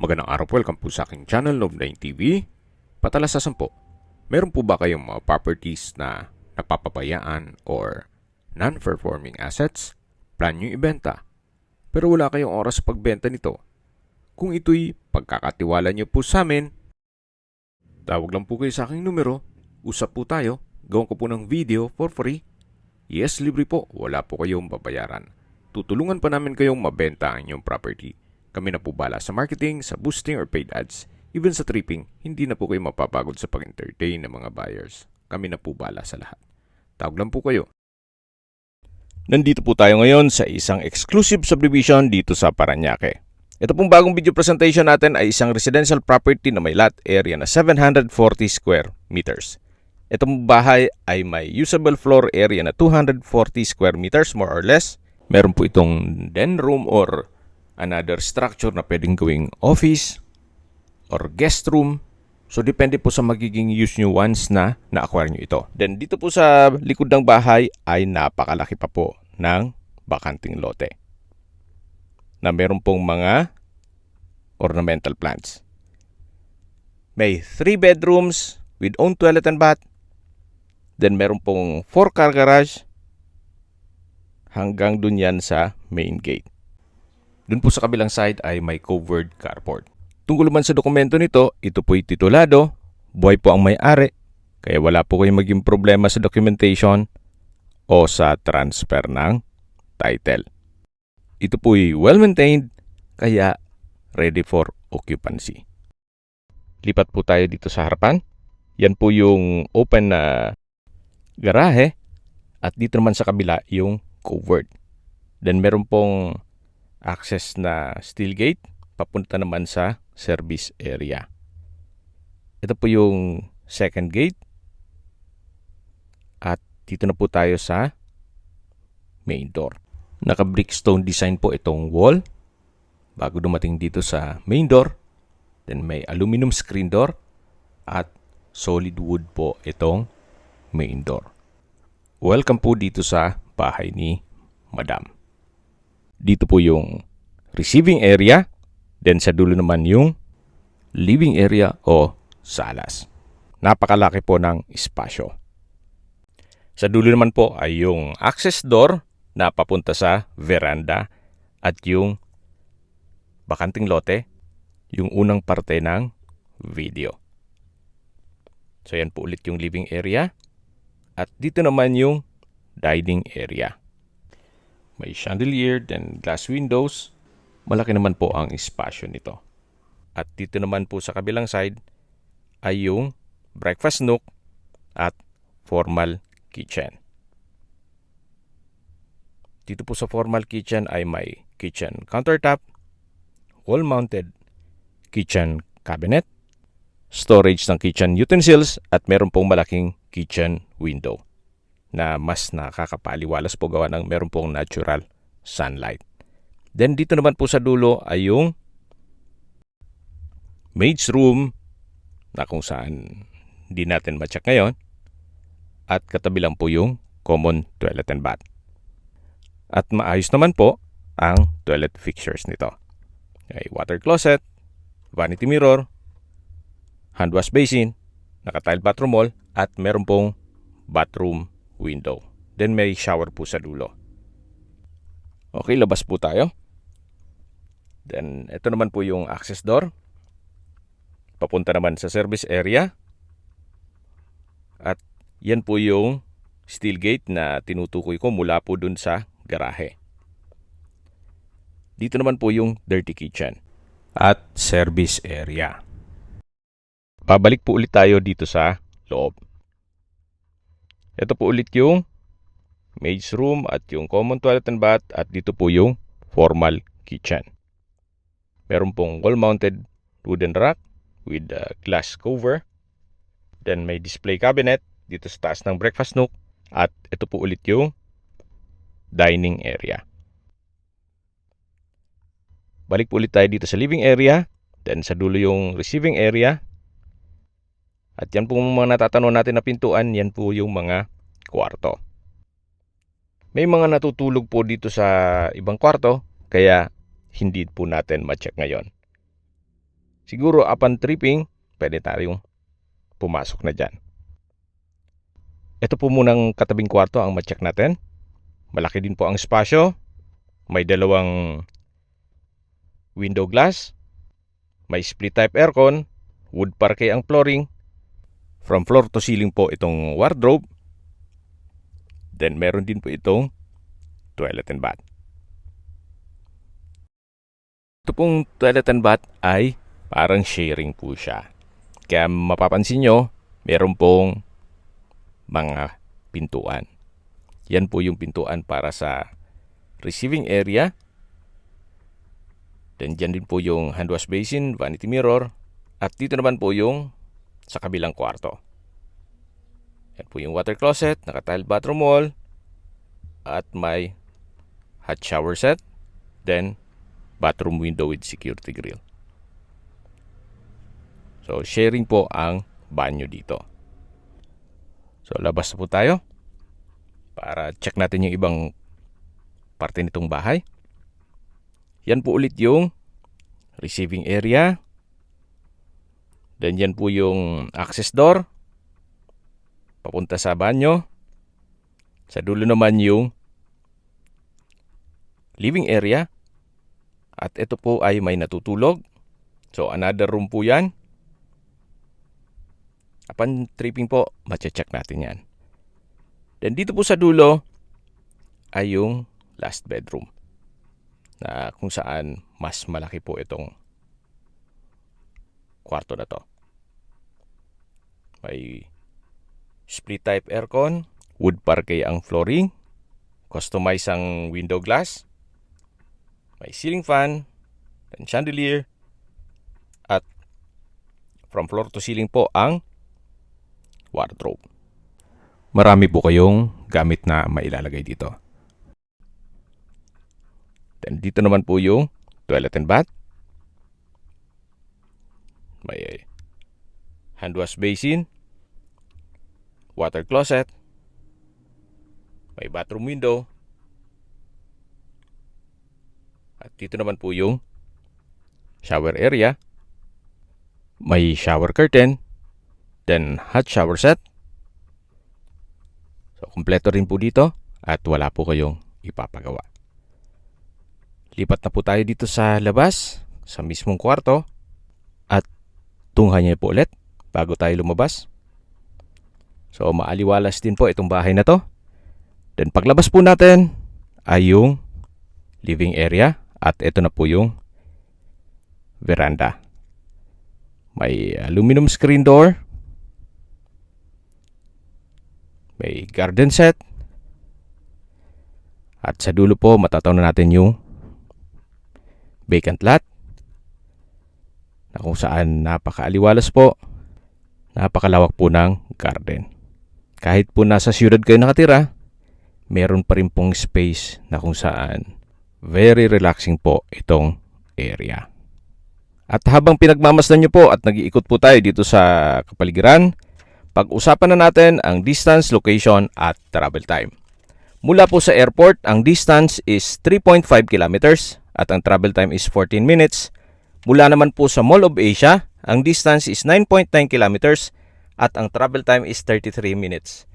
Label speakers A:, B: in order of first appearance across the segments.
A: Magandang araw po, welcome po sa aking channel, Love9 TV. Patalasasan po, meron po ba kayong mga properties na napapabayaan or non-performing assets? Plan nyo ibenta, pero wala kayong oras sa pagbenta nito. Kung ito'y pagkakatiwala nyo po sa amin, tawag lang po kayo sa aking numero, usap po tayo, gawin ko po ng video for free. Yes, libre po, wala po kayong babayaran. Tutulungan pa namin kayong mabenta ang inyong property. Kami na po bala sa marketing, sa boosting or paid ads. Even sa tripping, hindi na po kayo mapapagod sa pag-entertain ng mga buyers. Kami na po bala sa lahat. Tawag lang po kayo. Nandito po tayo ngayon sa isang exclusive subdivision dito sa Parañaque. Ito pong bagong video presentation natin ay isang residential property na may lot area na 740 square meters. Itong bahay ay may usable floor area na 240 square meters more or less. Meron po itong den room or another structure na pwedeng gawing office or guest room. So, depende po sa magiging use nyo once na na-acquire nyo ito. Then, dito po sa likod ng bahay ay napakalaki pa po ng bakanting lote na meron pong mga ornamental plants. May 3 bedrooms with own toilet and bath. Then, meron pong 4 car garage hanggang dun yan sa main gate. Dun po sa kabilang side ay may covered carport. Tungkol naman sa dokumento nito, ito po'y titulado, buhay po ang may-ari, kaya wala po kayong maging problema sa documentation o sa transfer ng title. Ito po'y well-maintained, kaya ready for occupancy. Lipat po tayo dito sa harapan. Yan po yung open na garahe at dito naman sa kabila yung covered. Then meron pong access na steel gate papunta naman sa service area. Ito po yung second gate. At dito na po tayo sa main door. Naka-brickstone design po itong wall bago dumating dito sa main door. Then may aluminum screen door at solid wood po itong main door. Welcome po dito sa bahay ni Madam. Dito po yung receiving area, then sa dulo naman yung living area o salas. Napakalaki po ng espasyo. Sa dulo naman po ay yung access door na papunta sa veranda at yung bakanting lote, yung unang parte ng video. So yan po ulit yung living area at dito naman yung dining area. May chandelier, then glass windows. Malaki naman po ang espasyo nito. At dito naman po sa kabilang side ay yung breakfast nook at formal kitchen. Dito po sa formal kitchen ay may kitchen countertop, wall-mounted kitchen cabinet, storage ng kitchen utensils at meron pong malaking kitchen window na mas nakakapaliwalas po gawa ng meron pong natural sunlight. Then dito naman po sa dulo ay yung maid's room na kung saan hindi natin ma-check ngayon at katabi lang po yung common toilet and bath. At maayos naman po ang toilet fixtures nito. May water closet, vanity mirror, hand wash basin, naka-tile bathroom wall at meron pong bathroom window. Then may shower po sa dulo. Okay, labas po tayo. Then ito naman po yung access door. Papunta naman sa service area. At yan po yung steel gate na tinutukoy ko mula po dun sa garahe. Dito naman po yung dirty kitchen at service area. Pabalik po ulit tayo dito sa loob. Ito po ulit yung maid's room at yung common toilet and bath at dito po yung formal kitchen. Meron pong wall-mounted wooden rack with a glass cover. Then may display cabinet dito sa taas ng breakfast nook at ito po ulit yung dining area. Balik po ulit tayo dito sa living area. Then sa dulo yung receiving area. At yan po mga natatanaw natin na pintuan, yan po yung mga kwarto. May mga natutulog po dito sa ibang kwarto, kaya hindi po natin ma-check ngayon.
B: siguro upon tripping, pwede tayong pumasok na dyan. Ito po munang katabing kwarto ang ma-check natin. Malaki din po ang espasyo. May dalawang window glass. May split type aircon. Wood parquet ang flooring. From floor to ceiling po itong wardrobe. Then meron din po itong toilet and bath. Ito pong toilet and bath ay parang sharing po siya. Kaya mapapansin nyo, meron pong mga pintuan. Yan po yung pintuan para sa receiving area. Then dyan din po yung hand wash basin, vanity mirror. At dito naman po yung sa kabilang kwarto. Yan po yung water closet, naka-tile bathroom wall. At may hot shower set. Then bathroom window with security grill. So sharing po ang banyo dito. So labas na po tayo para check natin yung ibang parte nitong bahay. Yan po ulit yung receiving area. Then yan po yung access door papunta sa banyo. Sa dulo naman yung living area. At ito po ay may natutulog. So another room po yan. Upon tripping po, mache-check natin yan. Then dito po sa dulo ay yung last bedroom na kung saan mas malaki po itong kwarto na to. May split type aircon, wood parquet ang flooring, customize ang window glass, may ceiling fan, and chandelier, at from floor to ceiling po ang wardrobe. Marami po kayong gamit na mailalagay dito. Then dito naman po yung toilet and bath. May hand wash basin, water closet, may bathroom window. At dito naman po yung shower area. May shower curtain. Then, hot shower set. So, kumpleto rin po dito at wala po kayong ipapagawa. Lipat na po tayo dito sa labas, sa mismong kwarto. At tunghayan niyo po ulit bago tayo lumabas. So, maaliwalas din po itong bahay na to. Then, paglabas po natin ay yung living area. At ito na po yung veranda. May aluminum screen door. May garden set. At sa dulo po, matataw na natin yung vacant lot na kung saan napakaaliwalas po. Napakalawak po ng garden. Kahit po nasa siyudad kayo nakatira, meron pa rin pong space na kung saan very relaxing po itong area. At habang pinagmamasdan nyo po at nag-iikot po tayo dito sa kapaligiran, pag-usapan na natin ang distance, location at travel time. Mula po sa airport, ang distance is 3.5 kilometers at ang travel time is 14 minutes. Mula naman po sa Mall of Asia, ang distance is 9.9 kilometers at ang travel time is 33 minutes.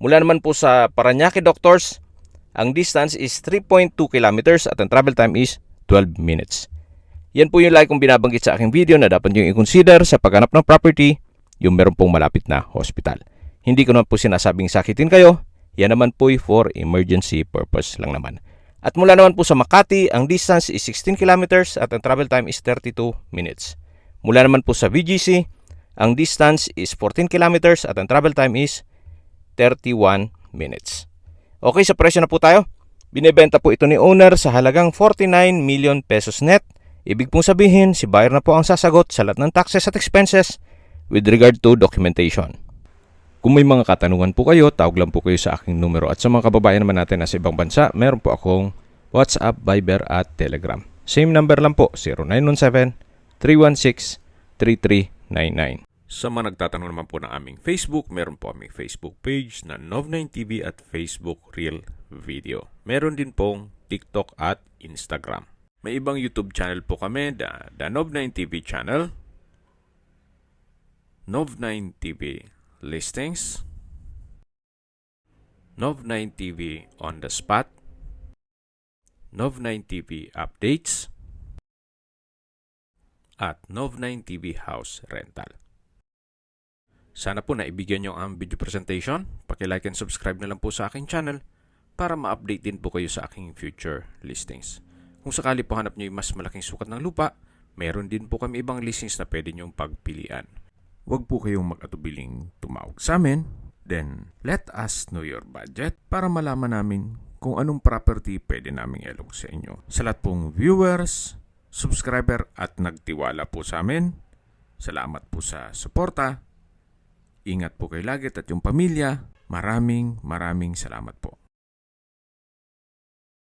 B: Mula naman po sa Parañaque Doctors, ang distance is 3.2 kilometers at ang travel time is 12 minutes. Yan po yung like kong binabanggit sa aking video na dapat nyo i-consider sa paghanap ng property, yung meron pong malapit na hospital. Hindi ko naman po sinasabing sakitin kayo, yan naman po for emergency purpose lang naman. At mula naman po sa Makati, ang distance is 16 kilometers at ang travel time is 32 minutes. Mula naman po sa VGC, ang distance is 14 kilometers at ang travel time is 31 minutes. Okay, sa presyo na po tayo. Binebenta po ito ni owner sa halagang 49 million pesos net. Ibig pong sabihin, si buyer na po ang sasagot sa lahat ng taxes at expenses with regard to documentation. Kung may mga katanungan po kayo, tawag lang po kayo sa aking numero. At sa mga kababayan naman natin na sa ibang bansa, meron po akong WhatsApp, Viber at Telegram. Same number lang po, 0917-316-3399. Sa mga nagtatanong naman po ng aming Facebook, meron po aming Facebook page na Nov9TV at Facebook Real Video. Meron din pong TikTok at Instagram. May ibang YouTube channel po kami, the Nov9TV channel.
A: Nov9 TV listings, Nov9 TV on the spot, Nov9 TV updates, at Nov9 TV house rental. Sana po naibigyan nyo ang video presentation. Paki-like and subscribe na lang po sa aking channel para ma-update din po kayo sa aking future listings. Kung sakali po hanap nyo yung mas malaking sukat ng lupa, meron din po kami ibang listings na pwede nyong pagpilian. Huwag po kayong mag-atubiling tumawag sa amin. Then, let us know your budget para malaman namin kung anong property pwede naming ilog sa inyo. Sa lahat pong viewers, subscriber at nagtiwala po sa amin, salamat po sa suporta. Ingat po kayo lagi at yung pamilya. Maraming salamat po.